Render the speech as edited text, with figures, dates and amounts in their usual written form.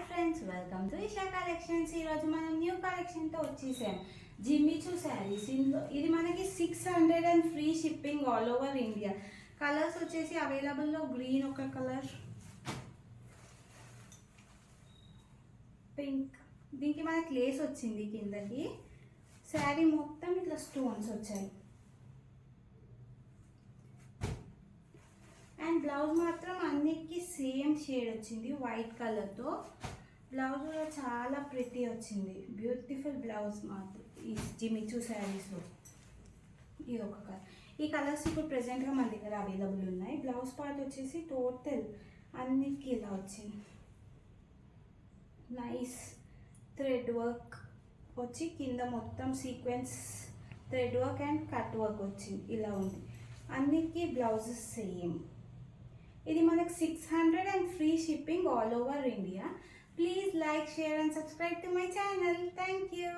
Friends, welcome to Isha collections. ఈరోజు మనం new కలెక్షన్తో వచ్చేసాం. జిమ్మిచూ శారీస్. ఇందులో ఇది మనకి 600 and free shipping all over India. Colours వచ్చేసి అవైలబుల్లో గ్రీన్ ఒక కలర్, పింక్, దీనికి మనకి లేస్ వచ్చింది కిందకి. శారీ మొత్తం ఇట్లా స్టోన్స్ వచ్చాయి. అండ్ బ్లౌజ్ మాత్రం అన్నిటికీ సేమ్ షేడ్ వచ్చింది, వైట్ కలర్తో. బ్లౌజ్ కూడా చాలా ప్రిటీ వచ్చింది, బ్యూటిఫుల్ బ్లౌజ్ మాత్రం ఈ జిమ్మిచూ శారీస్లో. ఇది ఒక కలర్. ఈ కలర్స్ ఇప్పుడు ప్రెజెంట్గా మన దగ్గర అవైలబుల్ ఉన్నాయి. బ్లౌజ్ పార్ట్ వచ్చేసి టోటల్ అన్నిటికీ ఇలా వచ్చింది. నైస్ థ్రెడ్ వర్క్ వచ్చి కింద మొత్తం sequence thread work and cut work వచ్చింది. ఇలా ఉంది. అన్నిటికీ బ్లౌజెస్ సేమ్. ఇది మనకు 600 and free shipping all over India. Please like, share and subscribe to my channel. Thank you.